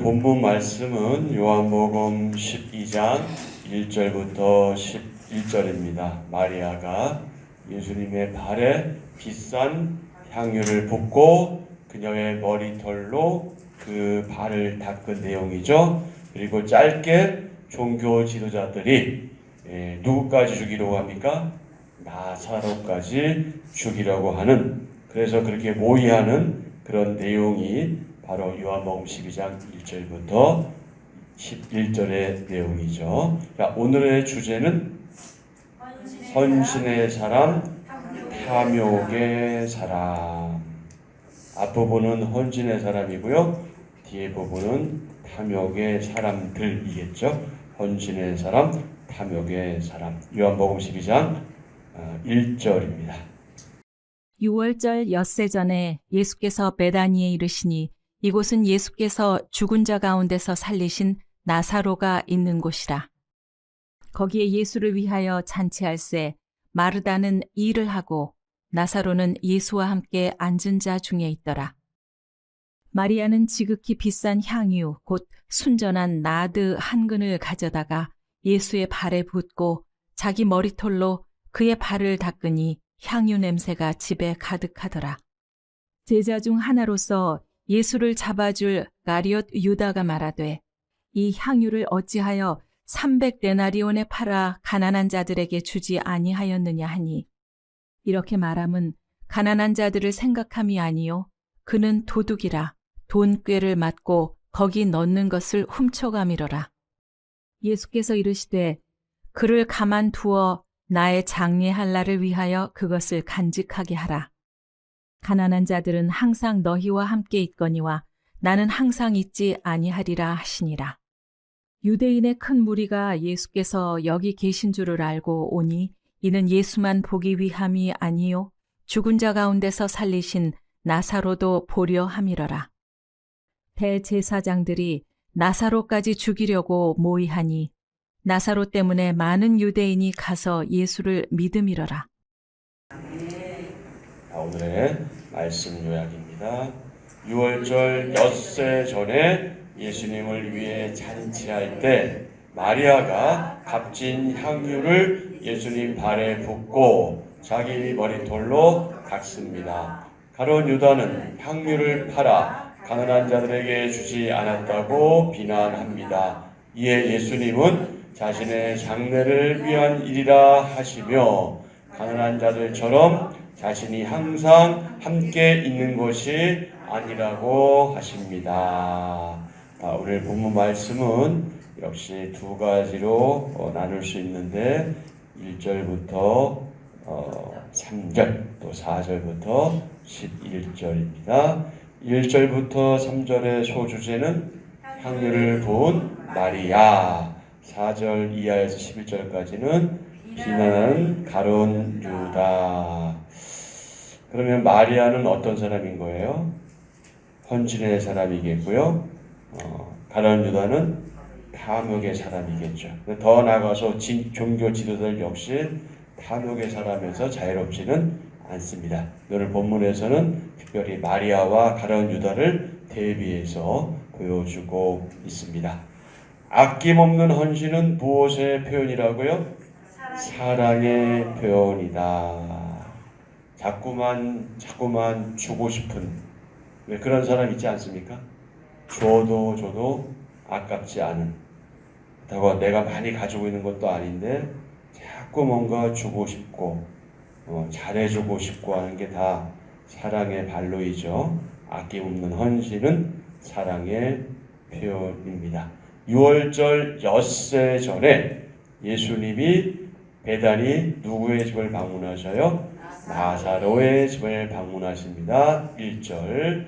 본문 말씀은 요한복음 12장 1절부터 11절입니다. 마리아가 예수님의 발에 비싼 향유를 붓고 그녀의 머리털로 그 발을 닦은 내용이죠. 그리고 짧게 종교 지도자들이 누구까지 죽이려고 합니까? 나사로까지 죽이려고 하는, 그래서 그렇게 모의하는 그런 내용이 바로 요한복음 12장 1절부터 11절의 내용이죠. 자, 오늘의 주제는 헌신의 사람, 탐욕의 사람. 앞부분은 헌신의 사람이고요, 뒤에 부분은 탐욕의 사람들이겠죠. 헌신의 사람, 탐욕의 사람. 요한복음 12장 1절입니다. 6월절 엿새 전에 예수께서 베다니에 이르시니 이곳은 예수께서 죽은 자 가운데서 살리신 나사로가 있는 곳이라. 거기에 예수를 위하여 잔치할새 마르다는 일을 하고 나사로는 예수와 함께 앉은 자 중에 있더라. 마리아는 지극히 비싼 향유 곧 순전한 나드 한 근을 가져다가 예수의 발에 붓고 자기 머리털로 그의 발을 닦으니 향유 냄새가 집에 가득하더라. 제자 중 하나로서 예수를 잡아줄 가리옷 유다가 말하되 이 향유를 어찌하여 300데나리온에 팔아 가난한 자들에게 주지 아니하였느냐 하니, 이렇게 말함은 가난한 자들을 생각함이 아니요 그는 도둑이라 돈꾀를 맞고 거기 넣는 것을 훔쳐가미러라. 예수께서 이르시되 그를 가만두어 나의 장례할 날을 위하여 그것을 간직하게 하라. 가난한 자들은 항상 너희와 함께 있거니와 나는 항상 있지 아니하리라 하시니라. 유대인의 큰 무리가 예수께서 여기 계신 줄을 알고 오니 이는 예수만 보기 위함이 아니요 죽은 자 가운데서 살리신 나사로도 보려 함이러라. 대제사장들이 나사로까지 죽이려고 모의하니 나사로 때문에 많은 유대인이 가서 예수를 믿음이러라. 오늘의 말씀 요약입니다. 6월절 엿새 전에 예수님을 위해 잔치할 때 마리아가 값진 향유를 예수님 발에 붓고 자기 머리털로 닦습니다. 가룟 유다는 향유를 팔아 가난한 자들에게 주지 않았다고 비난합니다. 이에 예수님은 자신의 장례를 위한 일이라 하시며 가난한 자들처럼 자신이 항상 함께 있는 것이 아니라고 하십니다. 오늘 본문 말씀은 역시 두 가지로 나눌 수 있는데 1절부터 3절 또 4절부터 11절입니다. 1절부터 3절의 소주제는 향유를 부은 마리아, 4절 이하에서 11절까지는 비난하는 가룟 유다. 그러면 마리아는 어떤 사람인 거예요? 헌신의 사람이겠고요. 가룟 유다는 탐욕의 사람이겠죠. 더 나아가서 종교 지도자들 역시 탐욕의 사람에서 자유롭지는 않습니다. 오늘 본문에서는 특별히 마리아와 가룟 유다를 대비해서 보여주고 있습니다. 아낌없는 헌신은 무엇의 표현이라고요? 사랑의 표현이다. 자꾸만 주고 싶은, 왜 그런 사람 있지 않습니까? 줘도 아깝지 않은, 그렇다고 내가 많이 가지고 있는 것도 아닌데 자꾸 뭔가 주고 싶고 잘해주고 싶고 하는 게 다 사랑의 발로이죠. 아낌없는 헌신은 사랑의 표현입니다. 6월절 엿새 전에 예수님이 베다니 누구의 집을 방문하셔요? 나사로의 집을 방문하십니다. 1절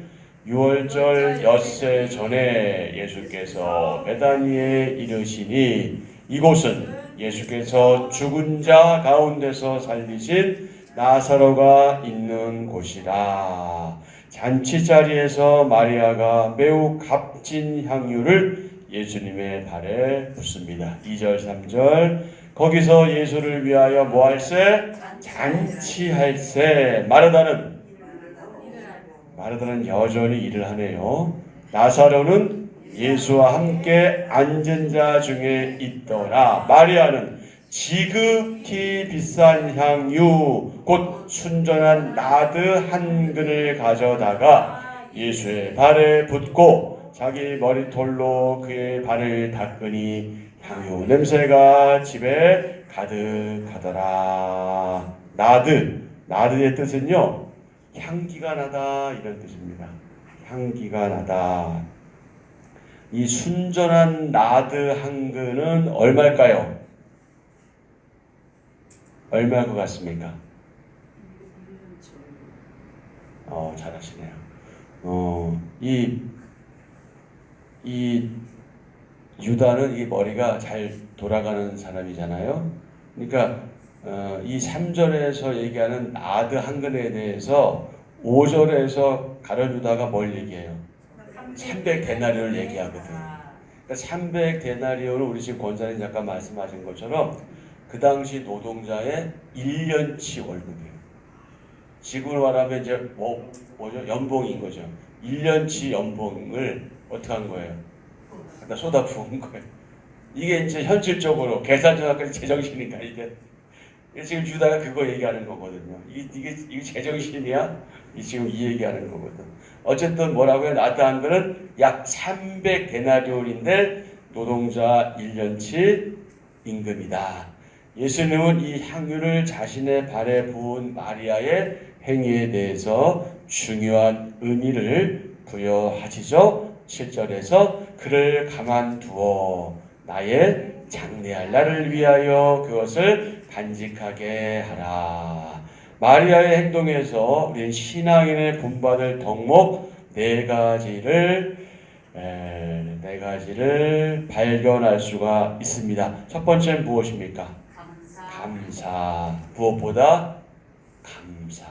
6월절 엿새 전에 예수께서 베다니에 이르시니 이곳은 예수께서 죽은 자 가운데서 살리신 나사로가 있는 곳이라. 잔치자리에서 마리아가 매우 값진 향유를 예수님의 발에 붓습니다. 2절 3절 거기서 예수를 위하여 뭐할세? 잔치할세. 마르다는 여전히 일을 하네요. 나사로는 예수와 함께 앉은 자 중에 있더라. 마리아는 지극히 비싼 향유 곧 순전한 나드 한 근을 가져다가 예수의 발에 붓고 자기 머리털로 그의 발을 닦으니 향유 냄새가 집에 가득하더라. 나드의 뜻은요, 향기가 나다 이런 뜻입니다. 향기가 나다. 이 순전한 나드 한 근은 얼마일까요? 얼마일 것 같습니까? 잘하시네요. 이 유다는 이 머리가 잘 돌아가는 사람이잖아요. 그러니까 이 3절에서 얘기하는 나드 한 근에 대해서 5절에서 가룟 유다가 뭘 얘기해요? 300데나리온을 얘기하거든. 그러니까 300데나리온은 우리 지금 권사님 잠깐 말씀하신 것처럼 그 당시 노동자의 1년치 월급이에요. 지금으로 말하면 이제 뭐죠? 연봉인 거죠. 1년치 연봉을 어떻게 한 거예요? 갖다 쏟아 부은 거예요. 이게 이제 현실적으로 계산전환까지 제정신인가 이게. 지금 유다가 그거 얘기하는 거거든요. 이게 제정신이야? 지금 이 얘기하는 거거든. 어쨌든 뭐라고요? 나타난 거는 약 300데나리온인데 노동자 1년치 임금이다. 예수님은 이 향유를 자신의 발에 부은 마리아의 행위에 대해서 중요한 의미를 부여하시죠. 7절에서 그를 가만두어 나의 장래할 날을 위하여 그것을 간직하게 하라. 마리아의 행동에서 우리 신앙인의 본받을 덕목 네 가지를 발견할 수가 있습니다. 첫 번째는 무엇입니까? 감사. 무엇보다 감사.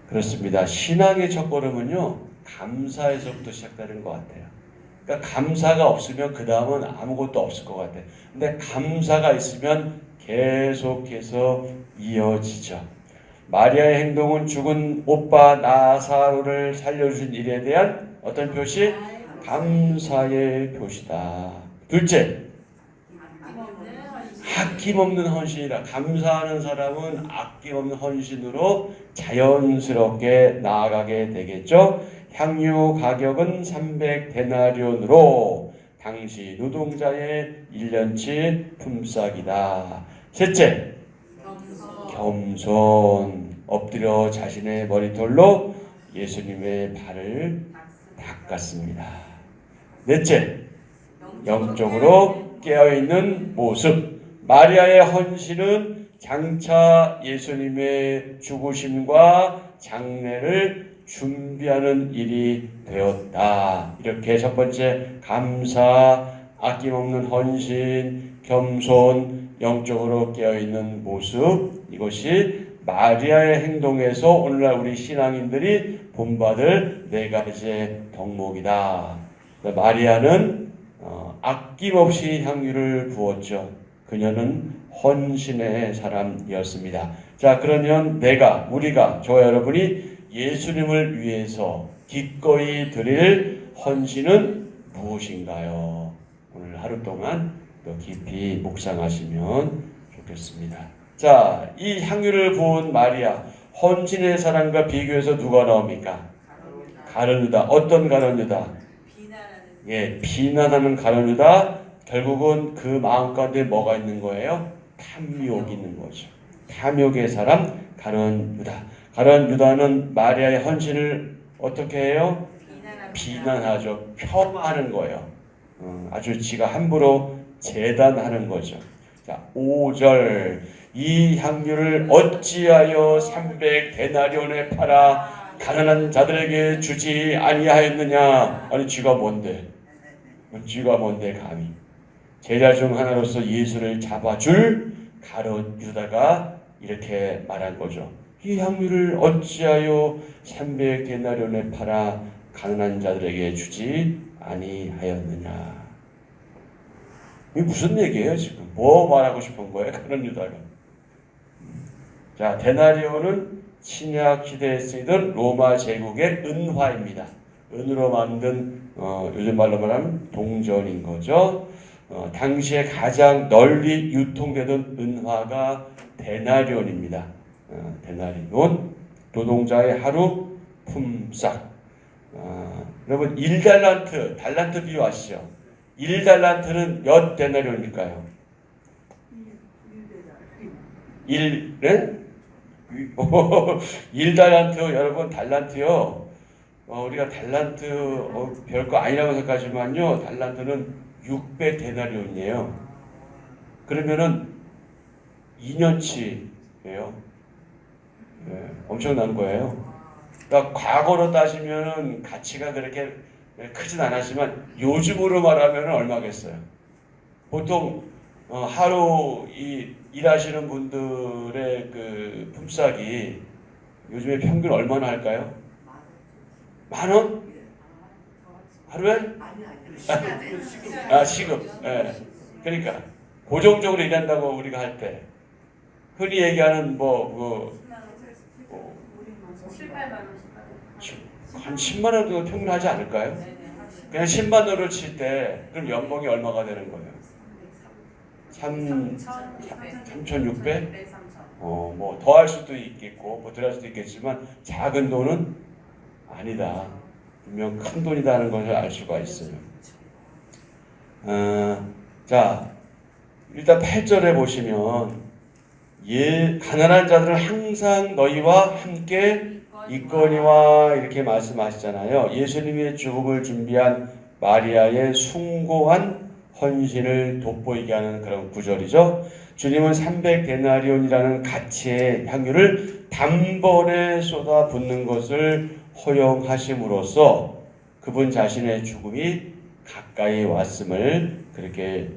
그렇습니다. 신앙의 첫걸음은요, 감사에서부터 시작되는 것 같아요. 그러니까 감사가 없으면 그 다음은 아무것도 없을 것 같아요. 근데 감사가 있으면 계속해서 이어지죠. 마리아의 행동은 죽은 오빠 나사로를 살려준 일에 대한 어떤 표시? 감사의 표시다. 둘째, 아낌없는 헌신이다. 감사하는 사람은 아낌없는 헌신으로 자연스럽게 나아가게 되겠죠. 향유 가격은 300데나리온으로 당시 노동자의 1년치 품삯이다. 셋째, 겸손. 엎드려 자신의 머리털로 예수님의 발을 닦았습니다. 넷째, 영적으로 깨어있는 모습. 마리아의 헌신은 장차 예수님의 죽으심과 장례를 준비하는 일이 되었다. 이렇게 첫 번째, 감사, 아낌없는 헌신, 겸손, 영적으로 깨어있는 모습, 이것이 마리아의 행동에서 오늘날 우리 신앙인들이 본받을 네 가지의 덕목이다. 마리아는 아낌없이 향유를 부었죠. 그녀는 헌신의 사람이었습니다. 자, 그러면 우리가, 저와 여러분이 예수님을 위해서 기꺼이 드릴 헌신은 무엇인가요? 오늘 하루 동안 또 깊이 묵상하시면 좋겠습니다. 자, 이 향유를 부은 마리아, 헌신의 사람과 비교해서 누가 나옵니까? 가룟 유다. 어떤 가룟 유다? 비난하는 가룟 유다. 결국은 그 마음 가운데 뭐가 있는 거예요? 탐욕이 있는 거죠. 탐욕의 사람 가룟 유다. 가룟 유다는 마리아의 헌신을 어떻게 해요? 비난하죠. 폄하하는 거예요. 아주 지가 함부로 재단하는 거죠. 자, 5절. 이 향유를 어찌하여 300데나리온에 팔아 가난한 자들에게 주지 아니하였느냐? 아니, 쥐가 뭔데 감히. 제자 중 하나로서 예수를 잡아줄 가룟 유다가 이렇게 말한 거죠. 이 향유를 어찌하여 300데나리온에 팔아 가난한 자들에게 주지 아니하였느냐. 이게 무슨 얘기예요 지금? 뭐 말하고 싶은 거예요 가룟 유다가? 자, 데나리온은 신약 시대에 쓰이던 로마 제국의 은화입니다. 은으로 만든 요즘 말로 말하면 동전인 거죠. 당시에 가장 널리 유통되던 은화가 데나리온입니다. 데나리온, 노동자의 하루 품삯. 여러분 1달란트, 달란트 비유 아시죠? 1달란트는 몇 데나리온일까요? 1달란트 여러분 달란트요. 우리가 달란트 별거 아니라고 생각하지만요. 달란트는 600데나리온이에요. 그러면은 2년치예요. 엄청난 거예요. 그러니까 과거로 따지면은 가치가 그렇게 크진 않았지만 요즘으로 말하면 얼마겠어요? 보통 하루 일하시는 분들의 그 품삯이 요즘에 평균 얼마나 할까요? 10,000원? 하루에? 시급. 예. 그러니까 고정적으로 일한다고 우리가 할 때 흔히 얘기하는 한 10만 원 정도 평균 하지 않을까요? 그냥 10만 원으로 칠 때 그럼 연봉이 얼마가 되는 거예요? 3,600? 뭐 더 할 수도 있겠고 뭐 덜 할 수도 있겠지만 작은 돈은 아니다. 분명 큰 돈이라는 것을 알 수가 있어요. 자, 일단 8절에 보시면 가난한 자들은 항상 너희와 함께 있거니와 이렇게 말씀하시잖아요. 예수님의 죽음을 준비한 마리아의 숭고한 헌신을 돋보이게 하는 그런 구절이죠. 주님은 300데나리온이라는 가치의 향유를 단번에 쏟아붓는 것을 허용하심으로써 그분 자신의 죽음이 가까이 왔음을 그렇게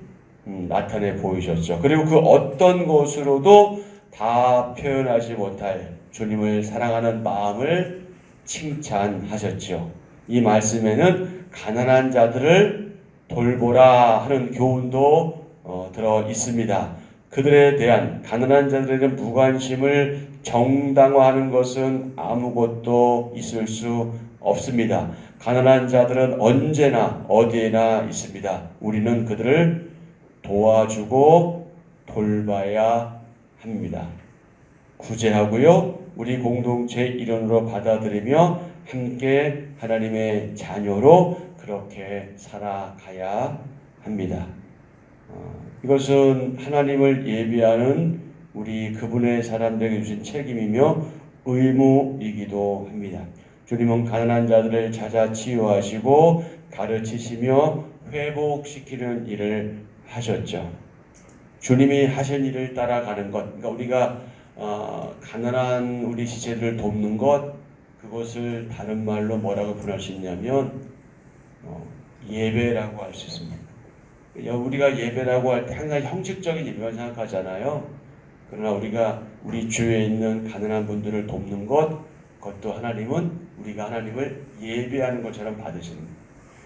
나타내 보이셨죠. 그리고 그 어떤 것으로도 다 표현하지 못할 주님을 사랑하는 마음을 칭찬하셨죠. 이 말씀에는 가난한 자들을 돌보라 하는 교훈도 들어 있습니다. 그들에 대한 가난한 자들에 대한 무관심을 정당화하는 것은 아무것도 있을 수 없습니다. 가난한 자들은 언제나 어디에나 있습니다. 우리는 그들을 도와주고 돌봐야 합니다. 구제하고요. 우리 공동체 일원으로 받아들이며 함께 하나님의 자녀로 그렇게 살아가야 합니다. 이것은 하나님을 예비하는 우리 그분의 사람들에게 주신 책임이며 의무이기도 합니다. 주님은 가난한 자들을 찾아 치유하시고 가르치시며 회복시키는 일을 하셨죠. 주님이 하신 일을 따라가는 것, 그러니까 우리가 가난한 우리 지체들을 돕는 것, 그것을 다른 말로 뭐라고 표현할 수 있냐면 예배라고 할 수 있습니다. 우리가 예배라고 할 때 항상 형식적인 예배만 생각하잖아요. 그러나 우리가 우리 주위에 있는 가난한 분들을 돕는 것, 그것도 하나님은 우리가 하나님을 예배하는 것처럼 받으시는 거예요.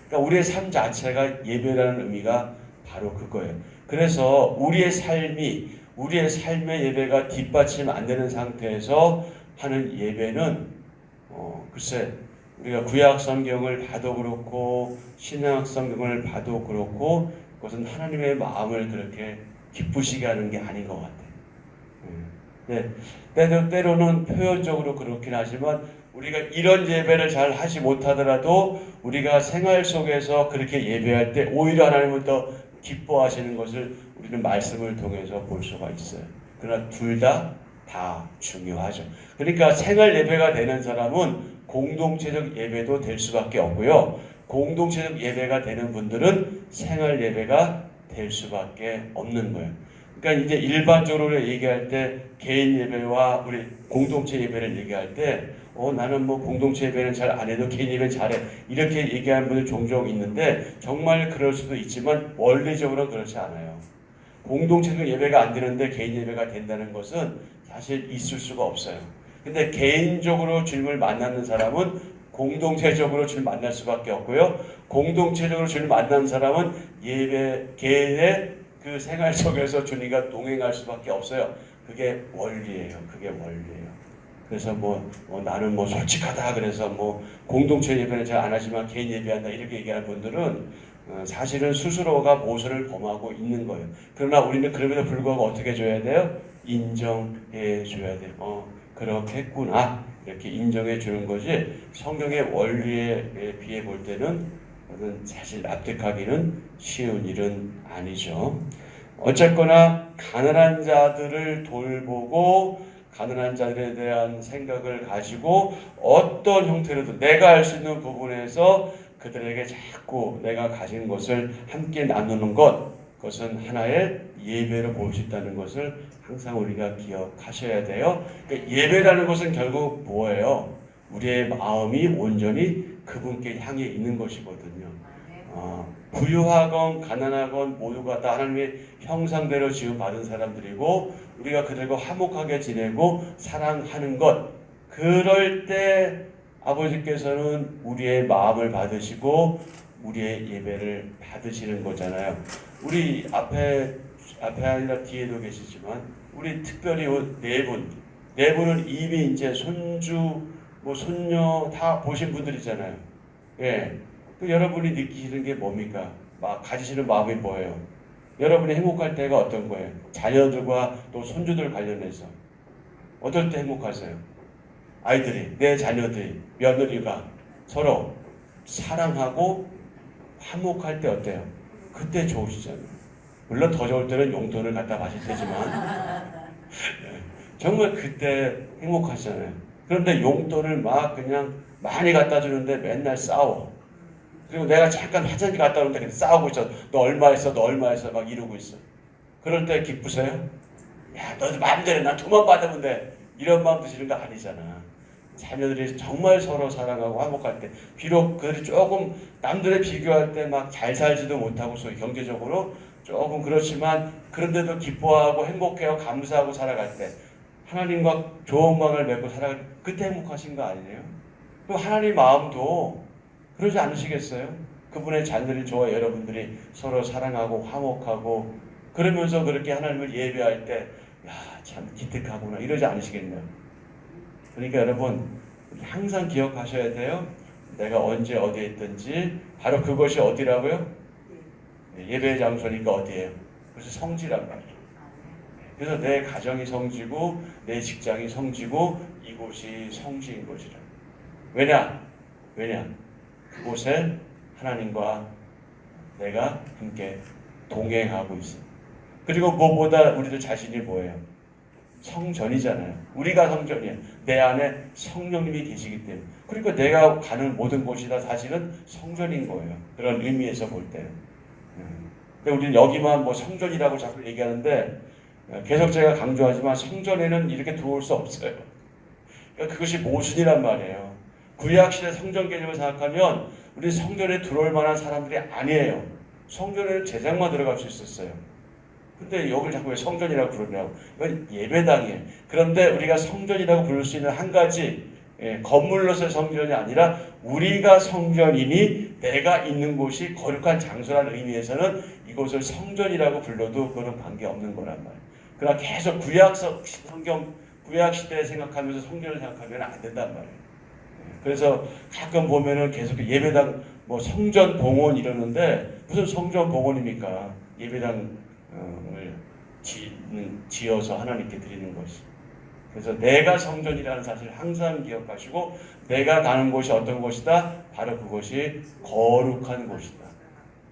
그러니까 우리의 삶 자체가 예배라는 의미가 바로 그거예요. 그래서 우리의 삶의 예배가 뒷받침 안 되는 상태에서 하는 예배는 글쎄 우리가 구약 성경을 봐도 그렇고 신약 성경을 봐도 그렇고 그것은 하나님의 마음을 그렇게 기쁘시게 하는 게 아닌 것 같아요. 네, 때로는 표현적으로 그렇긴 하지만 우리가 이런 예배를 잘 하지 못하더라도 우리가 생활 속에서 그렇게 예배할 때 오히려 하나님은 더 기뻐하시는 것을 우리는 말씀을 통해서 볼 수가 있어요. 그러나 둘 다 중요하죠. 그러니까 생활 예배가 되는 사람은 공동체적 예배도 될 수밖에 없고요. 공동체적 예배가 되는 분들은 생활 예배가 될 수밖에 없는 거예요. 그러니까 이제 일반적으로 얘기할 때 개인 예배와 우리 공동체 예배를 얘기할 때 나는 뭐 공동체 예배는 잘 안 해도 개인 예배는 잘해 이렇게 얘기하는 분들 종종 있는데 정말 그럴 수도 있지만 원리적으로는 그렇지 않아요. 공동체적 예배가 안 되는데 개인 예배가 된다는 것은 사실 있을 수가 없어요. 근데 개인적으로 주님을 만나는 사람은 공동체적으로 주님을 만날 수밖에 없고요. 공동체적으로 주님을 만나는 사람은 개인의 그 생활 속에서 주님과 동행할 수밖에 없어요. 그게 원리예요. 그래서 나는 솔직하다 그래서 공동체 예배는 잘 안 하지만 개인 예배한다 이렇게 얘기하는 분들은 사실은 스스로가 모순을 범하고 있는 거예요. 그러나 우리는 그럼에도 불구하고 어떻게 해줘야 돼요? 인정해 줘야 돼요. 그렇게 했구나 이렇게 인정해 주는 것이 성경의 원리에 비해 볼 때는 사실 납득하기는 쉬운 일은 아니죠. 어쨌거나 가난한 자들을 돌보고 가난한 자들에 대한 생각을 가지고 어떤 형태로든 내가 할 수 있는 부분에서 그들에게 자꾸 내가 가진 것을 함께 나누는 그것은 하나의 예배로 볼 수 있다는 것을 항상 우리가 기억하셔야 돼요. 그러니까 예배라는 것은 결국 뭐예요? 우리의 마음이 온전히 그분께 향해 있는 것이거든요. 부유하건 가난하건 모두가 다 하나님의 형상대로 지음받은 사람들이고 우리가 그들과 화목하게 지내고 사랑하는 것, 그럴 때 아버지께서는 우리의 마음을 받으시고 우리의 예배를 받으시는 거잖아요. 우리 앞에 아니라 뒤에도 계시지만 우리 특별히 네 분은 이미 이제 손주 손녀 다 보신 분들이잖아요. 예. 여러분이 느끼시는 게 뭡니까? 가지시는 마음이 뭐예요? 여러분이 행복할 때가 어떤 거예요? 자녀들과 또 손주들 관련해서 어떨 때 행복하세요? 아이들이, 내 자녀들이, 며느리가 서로 사랑하고 화목할 때 어때요? 그때 좋으시잖아요. 물론 더 좋을 때는 용돈을 갖다 마실 때지만 정말 그때 행복하시잖아요. 그런데 용돈을 그냥 많이 갖다 주는데 맨날 싸워. 그리고 내가 잠깐 화장실 갔다 오는데 싸우고 있어. 너 얼마 했어? 너 얼마 했어? 막 이러고 있어. 그럴 때 기쁘세요? 야, 너도 마음대로 난 돈만 받으면 돼. 이런 마음 드시는 거 아니잖아. 자녀들이 정말 서로 사랑하고 화목할 때, 비록 그들이 조금 남들에 비교할 때 막 잘 살지도 못하고 소위 경제적으로 조금 그렇지만 그런데도 기뻐하고 행복해하고 감사하고 살아갈 때, 하나님과 좋은 관계를 맺고 살아갈 때 그때 행복하신 거 아니에요? 또 하나님 마음도 그러지 않으시겠어요? 그분의 자녀들이 저와 여러분들이 서로 사랑하고 화목하고 그러면서 그렇게 하나님을 예배할 때 참 기특하구나 이러지 않으시겠네요. 그러니까 여러분 항상 기억하셔야 돼요. 내가 언제 어디에 있든지 바로 그것이 어디라고요? 예배의 장소니까 어디예요? 그래서 성지란 말이에요. 그래서 내 가정이 성지고 내 직장이 성지고 이곳이 성지인 것이라. 왜냐? 그곳에 하나님과 내가 함께 동행하고 있습니다. 그리고 무엇보다 우리들 자신이 뭐예요? 성전이잖아요. 우리가 성전이에요. 내 안에 성령님이 계시기 때문에. 그러니까 내가 가는 모든 곳이 다 사실은 성전인 거예요. 그런 의미에서 볼 때는. 근데 우리는 여기만 성전이라고 자꾸 얘기하는데 계속 제가 강조하지만 성전에는 이렇게 들어올 수 없어요. 그러니까 그것이 모순이란 말이에요. 구약시대 성전 개념을 생각하면 우리 성전에 들어올 만한 사람들이 아니에요. 성전에는 제사장만 들어갈 수 있었어요. 근데 여기를 자꾸 왜 성전이라고 부르냐고. 이건 예배당이에요. 그런데 우리가 성전이라고 부를 수 있는 한 가지 건물로서의 성전이 아니라 우리가 성전이니 내가 있는 곳이 거룩한 장소라는 의미에서는 이곳을 성전이라고 불러도 그거는 관계없는 거란 말이에요. 그러나 계속 구약 시대에 생각하면서 성전을 생각하면 안 된단 말이에요. 그래서 가끔 보면은 계속 예배당 성전 봉헌 이러는데 무슨 성전 봉헌입니까? 예배당을 지어서 하나님께 드리는 것이. 그래서 내가 성전이라는 사실을 항상 기억하시고 내가 가는 곳이 어떤 곳이다? 바로 그곳이 거룩한 곳이다.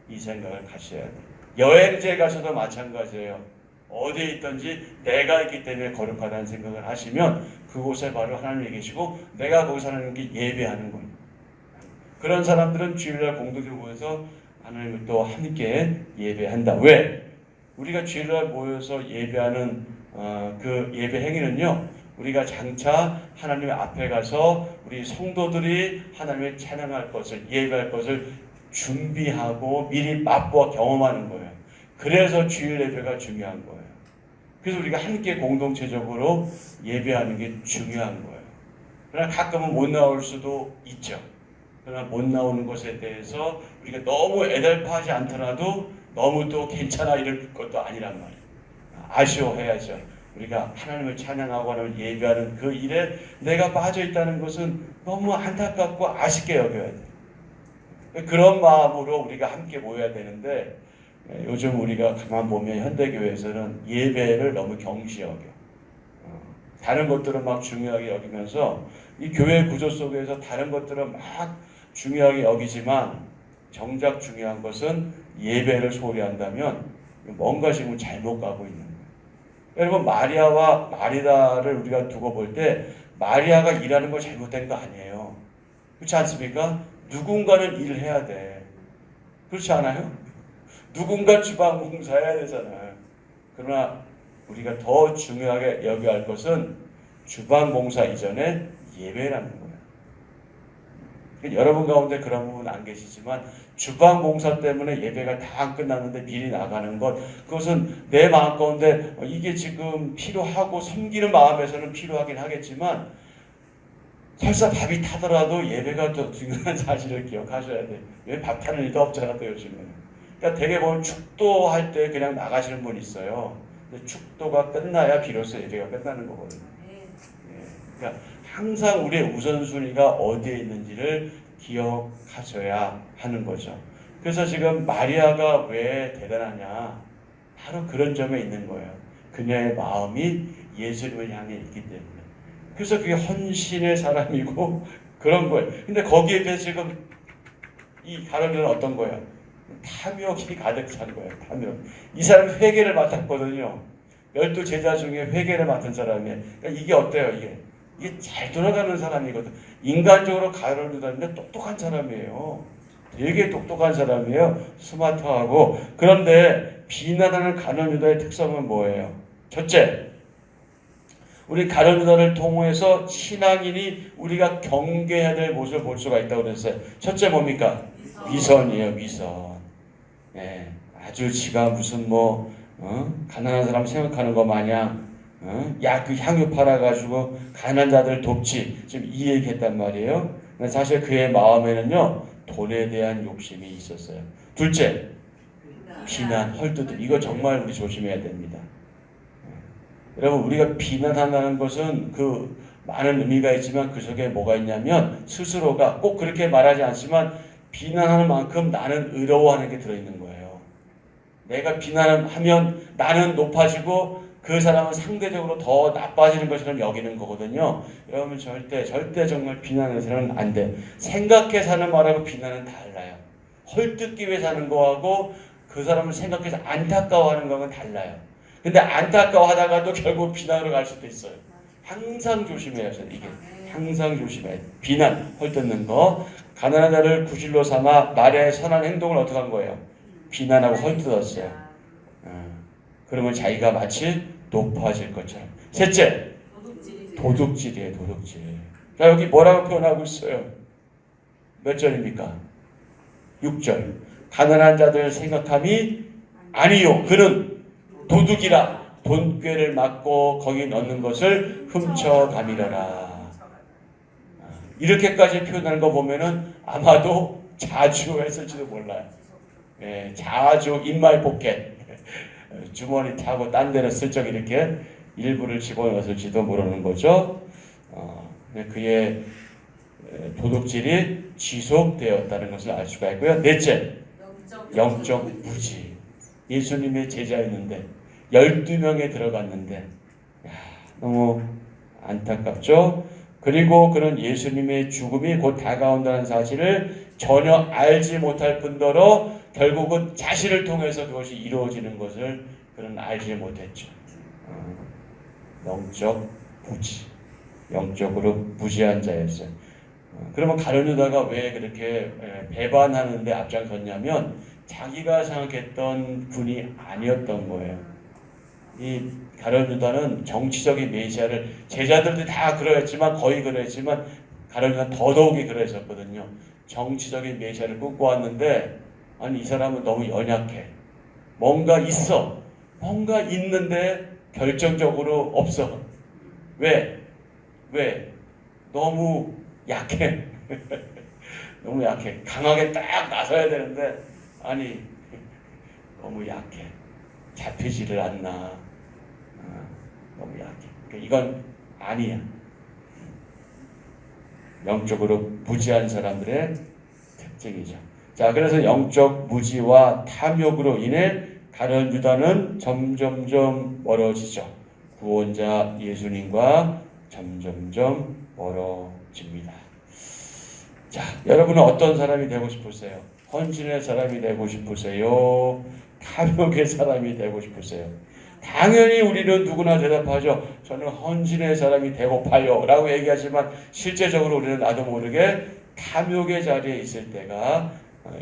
이 생각을 가셔야 돼요. 여행지에 가서도 마찬가지예요. 어디에 있든지 내가 있기 때문에 거룩하다는 생각을 하시면 그곳에 바로 하나님이 계시고 내가 거기서 하나님께 예배하는 거예요. 그런 사람들은 주일날 공동체 모여서 하나님을 또 함께 예배한다. 왜? 우리가 주일날 모여서 예배하는 그 예배 행위는요. 우리가 장차 하나님 앞에 가서 우리 성도들이 하나님을 찬양할 것을 예배할 것을 준비하고 미리 맛보아 경험하는 거예요. 그래서 주일 예배가 중요한 거예요. 그래서 우리가 함께 공동체적으로 예배하는 게 중요한 거예요. 그러나 가끔은 못 나올 수도 있죠. 그러나 못 나오는 것에 대해서 우리가 너무 애달파하지 않더라도 너무 또 괜찮아 이럴 것도 아니란 말이에요. 아쉬워해야죠. 우리가 하나님을 찬양하고 하나님을 예배하는 그 일에 내가 빠져 있다는 것은 너무 안타깝고 아쉽게 여겨야 돼. 그런 마음으로 우리가 함께 모여야 되는데 요즘 우리가 가만 보면 현대교회에서는 예배를 너무 경시 여겨. 다른 것들은 막 중요하게 여기면서 이 교회 구조 속에서 다른 것들은 막 중요하게 여기지만 정작 중요한 것은 예배를 소홀히 한다면 뭔가 지금 잘못 가고 있는 거예요. 여러분 마리아와 마리다를 우리가 두고 볼 때 마리아가 일하는 거 잘못된 거 아니에요. 그렇지 않습니까? 누군가는 일을 해야 돼. 그렇지 않아요? 누군가 주방 봉사해야 되잖아요. 그러나 우리가 더 중요하게 여겨야 할 것은 주방 봉사 이전에 예배라는 거예요. 여러분 가운데 그런 부분 안 계시지만 주방 봉사 때문에 예배가 다 안 끝났는데 미리 나가는 것, 그것은 내 마음 가운데 이게 지금 필요하고 섬기는 마음에서는 필요하긴 하겠지만 설사 밥이 타더라도 예배가 더 중요한 사실을 기억하셔야 돼요. 왜 밥 타는 일도 없잖아 또 요즘에는. 그러니까 되게 보면 축도할 때 그냥 나가시는 분 있어요. 근데 축도가 끝나야 비로소 예배가 끝나는 거거든요. 그러니까 항상 우리의 우선순위가 어디에 있는지를 기억하셔야 하는 거죠. 그래서 지금 마리아가 왜 대단하냐? 바로 그런 점에 있는 거예요. 그녀의 마음이 예수님을 향해 있기 때문에. 그래서 그게 헌신의 사람이고 그런 거예요. 근데 거기에 대해서 지금 이 가론유다는 어떤 거예요? 탐욕이 가득 찬 거예요. 탐욕. 이 사람이 회개를 맡았거든요. 12 제자 중에 회개를 맡은 사람이에요. 그러니까 이게 어때요? 이게 잘 돌아가는 사람이거든. 인간적으로 가론유다인데 똑똑한 사람이에요. 되게 똑똑한 사람이에요. 스마트하고. 그런데 비난하는 가론유다의 특성은 뭐예요? 첫째, 우리 가론유다를 통해서 신앙인이 우리가 경계해야 될 모습을 볼 수가 있다고 그랬어요. 첫째 뭡니까? 위선이에요. 위선. 네, 아주 지가 무슨 가난한 사람 생각하는 거 마냥 그 향유 팔아가지고 가난한 자들 돕지. 지금 이 얘기했단 말이에요. 사실 그의 마음에는요 돈에 대한 욕심이 있었어요. 둘째, 비난, 헐뜯음. 이거 정말 우리 조심해야 됩니다. 여러분 우리가 비난한다는 것은 그 많은 의미가 있지만 그 속에 뭐가 있냐면 스스로가 꼭 그렇게 말하지 않지만 비난하는 만큼 나는 의로워하는 게 들어있는 거예요. 내가 비난하면 나는 높아지고 그 사람은 상대적으로 더 나빠지는 것처럼 여기는 거거든요. 여러분 절대 정말 비난해서는 안 돼. 생각해 사는 말하고 비난은 달라요. 헐뜯기 위해 사는 거하고 그 사람을 생각해서 안타까워하는 거하고는 달라요. 근데 안타까워하다가도 결국 비난으로 갈 수도 있어요. 항상 조심해야 해요. 이게 항상 조심해야 돼요. 비난, 헐뜯는 거. 가난한 자를 구실로 삼아 마리아의 선한 행동을 어떻게 한 거예요? 비난하고 헐뜯었어요. 그러면 자기가 마치 높아질 것처럼. 셋째, 도둑질이에요. 도둑질. 자, 여기 뭐라고 표현하고 있어요? 몇 절입니까? 6절. 가난한 자들 생각함이 아니요. 그는 도둑이라 돈꾀를 맞고 거기 넣는 것을 훔쳐가미려라. 이렇게까지 표현하는 거 보면은 아마도 자주 했을지도 몰라요. 자주 인마이 포켓 주머니 타고 딴 데는 슬쩍 이렇게 일부를 집어넣었을지도 모르는 거죠. 그의 도둑질이 지속되었다는 것을 알 수가 있고요. 넷째, 영적 무지. 예수님의 제자였는데 12명에 들어갔는데 너무 안타깝죠. 그리고 그는 예수님의 죽음이 곧 다가온다는 사실을 전혀 알지 못할 뿐더러 결국은 자신을 통해서 그것이 이루어지는 것을 그는 알지 못했죠. 영적 무지, 영적으로 무지한 자였어요. 그러면 가룟유다가 왜 그렇게 배반하는데 앞장섰냐면 자기가 생각했던 분이 아니었던 거예요. 이 가룟유다는 정치적인 메시아를 제자들도 다 그러했지만 거의 그러했지만 가룟유다는 더더욱이 그러했었거든요. 정치적인 메시아를 꿈꿔왔는데 아니 이 사람은 너무 연약해. 뭔가 있어. 뭔가 있는데 결정적으로 없어. 왜? 너무 약해. 너무 약해. 강하게 딱 나서야 되는데 아니 너무 약해. 잡히지를 않나. 너무 약해. 그러니까 이건 아니야. 영적으로 무지한 사람들의 특징이죠. 자, 그래서 영적 무지와 탐욕으로 인해 가룟 유다는 점점점 멀어지죠. 구원자 예수님과 점점점 멀어집니다. 자, 여러분은 어떤 사람이 되고 싶으세요? 헌신의 사람이 되고 싶으세요? 탐욕의 사람이 되고 싶으세요? 당연히 우리는 누구나 대답하죠. 저는 헌신의 사람이 되고파요 라고 얘기하지만 실제적으로 우리는 나도 모르게 탐욕의 자리에 있을 때가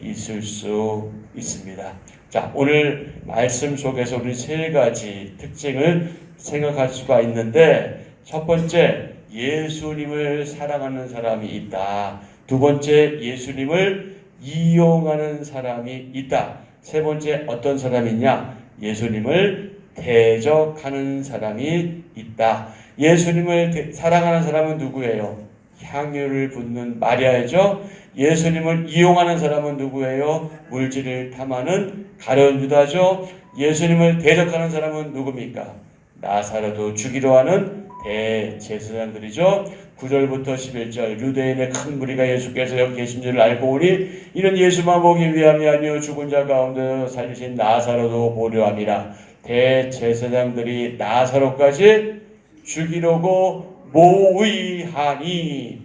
있을 수 있습니다. 자, 오늘 말씀 속에서 우리 세 가지 특징을 생각할 수가 있는데, 첫 번째, 예수님을 사랑하는 사람이 있다. 두 번째, 예수님을 이용하는 사람이 있다. 세 번째, 어떤 사람이 있냐? 예수님을 대적하는 사람이 있다. 예수님을 사랑하는 사람은 누구예요? 향유를 붓는 마리아이죠. 예수님을 이용하는 사람은 누구예요? 물질을 탐하는 가룟 유다죠. 예수님을 대적하는 사람은 누굽니까? 나사로도 죽이려 하는 대제사장들이죠. 9절부터 11절 유대인의 큰 무리가 예수께서 여기 계신 줄 알고 오니 이는 예수만 보기 위함이 아니요 죽은 자 가운데 살리신 나사로도 보려 함이라. 대제사장들이 나사로까지 죽이려고 모의하니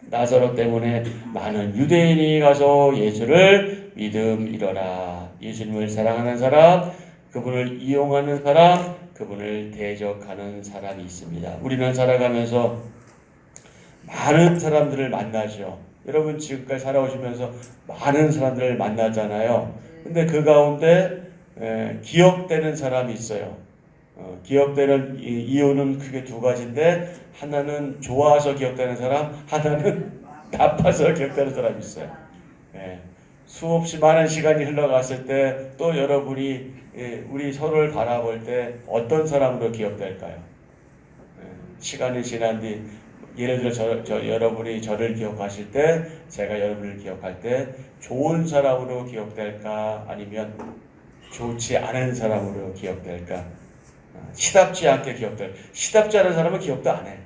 나사로 때문에 많은 유대인이 가서 예수를 믿음이러라. 예수님을 사랑하는 사람, 그분을 이용하는 사람, 그분을 대적하는 사람이 있습니다. 우리는 살아가면서 많은 사람들을 만나죠. 여러분 지금까지 살아오시면서 많은 사람들을 만나잖아요. 근데 그 가운데 기억되는 사람이 있어요. 기억되는 이유는 크게 두 가지인데, 하나는 좋아서 기억되는 사람, 하나는 나빠서 기억되는 사람이 있어요. 수없이 많은 시간이 흘러갔을 때 또 여러분이 우리 서로를 바라볼 때 어떤 사람으로 기억될까요? 시간이 지난 뒤 예를 들어 여러분이 저를 기억하실 때, 제가 여러분을 기억할 때 좋은 사람으로 기억될까, 아니면 좋지 않은 사람으로 기억될까? 시답지 않게 기억될. 시답지 않은 사람은 기억도 안 해.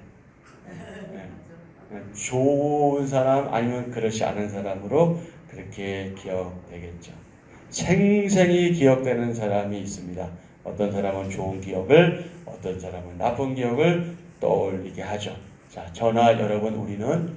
좋은 사람 아니면 그렇지 않은 사람으로 그렇게 기억되겠죠. 생생히 기억되는 사람이 있습니다. 어떤 사람은 좋은 기억을, 어떤 사람은 나쁜 기억을 떠올리게 하죠. 자, 저나 여러분, 우리는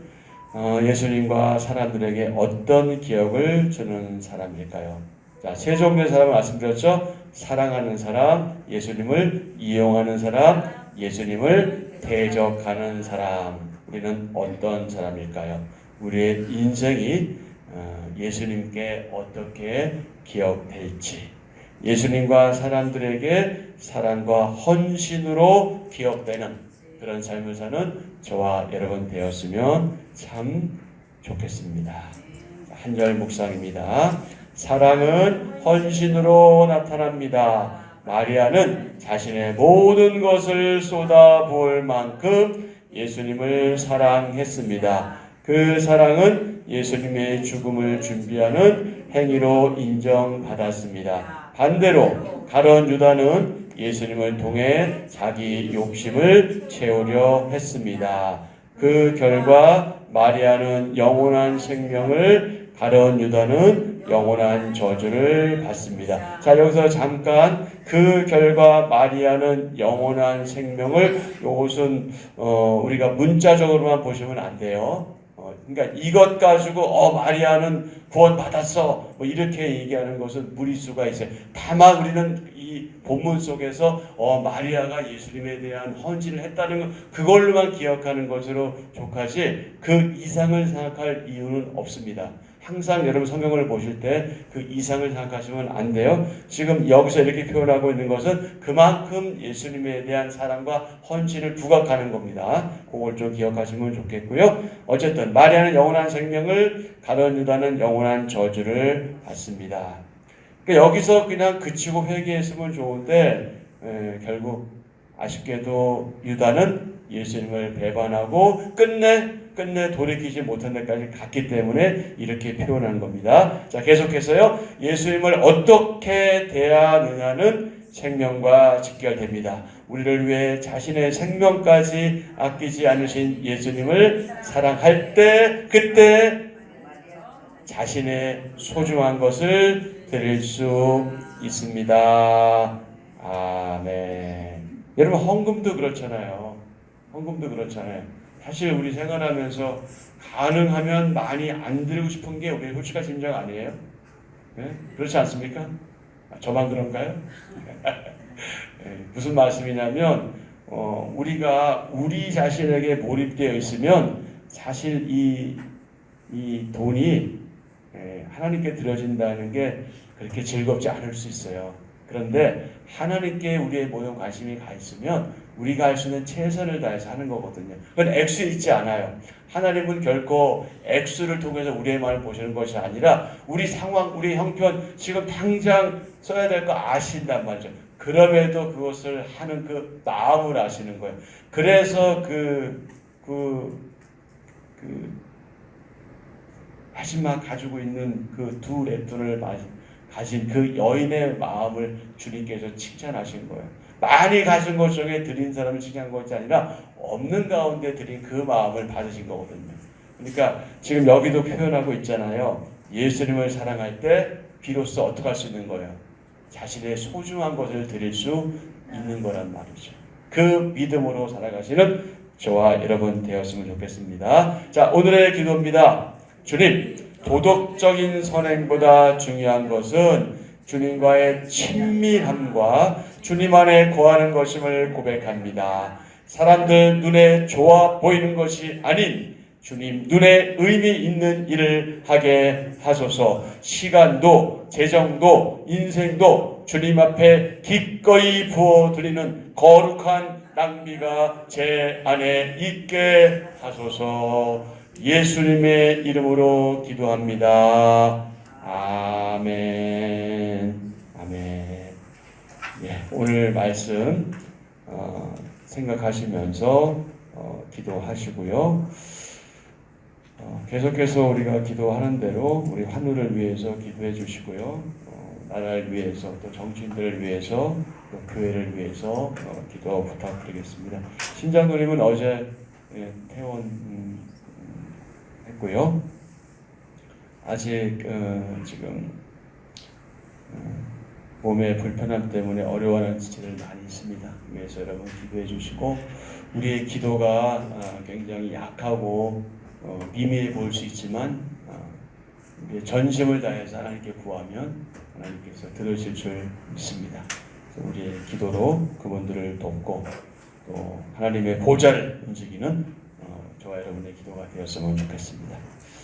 예수님과 사람들에게 어떤 기억을 주는 사람일까요? 자, 세 종류의 사람을 말씀드렸죠. 사랑하는 사람, 예수님을 이용하는 사람, 예수님을 대적하는 사람. 우리는 어떤 사람일까요? 우리의 인생이 예수님께 어떻게 기억될지, 예수님과 사람들에게 사랑과 헌신으로 기억되는 그런 삶을 사는 저와 여러분 되었으면 참 좋겠습니다. 한 절 묵상입니다. 사랑은 헌신으로 나타납니다. 마리아는 자신의 모든 것을 쏟아부을 만큼 예수님을 사랑했습니다. 그 사랑은 예수님의 죽음을 준비하는 행위로 인정받았습니다. 반대로 가룟 유다는 예수님을 통해 자기 욕심을 채우려 했습니다. 그 결과 마리아는 영원한 생명을, 가룟 유다는 영원한 저주를 받습니다. 자, 여기서 잠깐 그 결과 마리아는 영원한 생명을, 이것은 우리가 문자적으로만 보시면 안 돼요. 그러니까 이것 가지고 마리아는 구원받았어 뭐 이렇게 얘기하는 것은 무리수가 있어요. 다만 우리는 이 본문 속에서 마리아가 예수님에 대한 헌신을 했다는 것, 그걸로만 기억하는 것으로 족하지 그 이상을 생각할 이유는 없습니다. 항상 여러분 성경을 보실 때 그 이상을 생각하시면 안 돼요. 지금 여기서 이렇게 표현하고 있는 것은 그만큼 예수님에 대한 사랑과 헌신을 부각하는 겁니다. 그걸 좀 기억하시면 좋겠고요. 어쨌든 마리아는 영원한 생명을, 가룟 유다는 영원한 저주를 받습니다. 그러니까 여기서 그냥 그치고 회개했으면 좋은데 결국 아쉽게도 유다는 예수님을 배반하고 끝내 돌이키지 못한 데까지 갔기 때문에 이렇게 표현한 겁니다. 자, 계속해서요. 예수님을 어떻게 대하느냐는 생명과 직결됩니다. 우리를 위해 자신의 생명까지 아끼지 않으신 예수님을 사랑할 때 그때 자신의 소중한 것을 드릴 수 있습니다. 아멘. 여러분 헌금도 그렇잖아요. 헌금도 그렇잖아요. 사실 우리 생활하면서 가능하면 많이 안 드리고 싶은 게 우리의 솔직한 심정 아니에요? 네? 그렇지 않습니까? 저만 그런가요? 무슨 말씀이냐면 우리가 우리 자신에게 몰입되어 있으면 사실 이 돈이 하나님께 드려진다는 게 그렇게 즐겁지 않을 수 있어요. 그런데 하나님께 우리의 모든 관심이 가 있으면 우리가 할 수 있는 최선을 다해서 하는 거거든요. 그건 액수에 있지 않아요. 하나님은 결코 액수를 통해서 우리의 마음을 보시는 것이 아니라 우리 상황, 우리 형편, 지금 당장 써야 될 거 아신단 말이죠. 그럼에도 그것을 하는 그 마음을 아시는 거예요. 그래서 마지막 가지고 있는 그 두 랩돈을 가진 그 여인의 마음을 주님께서 칭찬하신 거예요. 많이 가진 것 중에 드린 사람을 칭찬한 것이 아니라 없는 가운데 드린 그 마음을 받으신 거거든요. 그러니까 지금 여기도 표현하고 있잖아요. 예수님을 사랑할 때 비로소 어떻게 할 수 있는 거예요? 자신의 소중한 것을 드릴 수 있는 거란 말이죠. 그 믿음으로 살아가시는 저와 여러분 되었으면 좋겠습니다. 자, 오늘의 기도입니다. 주님, 도덕적인 선행보다 중요한 것은 주님과의 친밀함과 주님 안에 거하는 것임을 고백합니다. 사람들 눈에 좋아 보이는 것이 아닌 주님 눈에 의미 있는 일을 하게 하소서. 시간도 재정도 인생도 주님 앞에 기꺼이 부어드리는 거룩한 낭비가 제 안에 있게 하소서. 예수님의 이름으로 기도합니다. 아멘. 아멘. 예, 오늘 말씀 생각하시면서 기도하시고요. 계속해서 우리가 기도하는 대로 우리 환우를 위해서 기도해 주시고요. 나라를 위해서 또 정치인들을 위해서 또 교회를 위해서 기도 부탁드리겠습니다. 신장로님은 어제 퇴원했고요. 아직 지금 몸의 불편함 때문에 어려워하는 지체들 많이 있습니다. 그래서 여러분 기도해 주시고 우리의 기도가 굉장히 약하고 미미해 보일 수 있지만 전심을 다해서 하나님께 구하면 하나님께서 들으실 줄 믿습니다. 우리의 기도로 그분들을 돕고 또 하나님의 보좌를 움직이는 저와 여러분의 기도가 되었으면 좋겠습니다.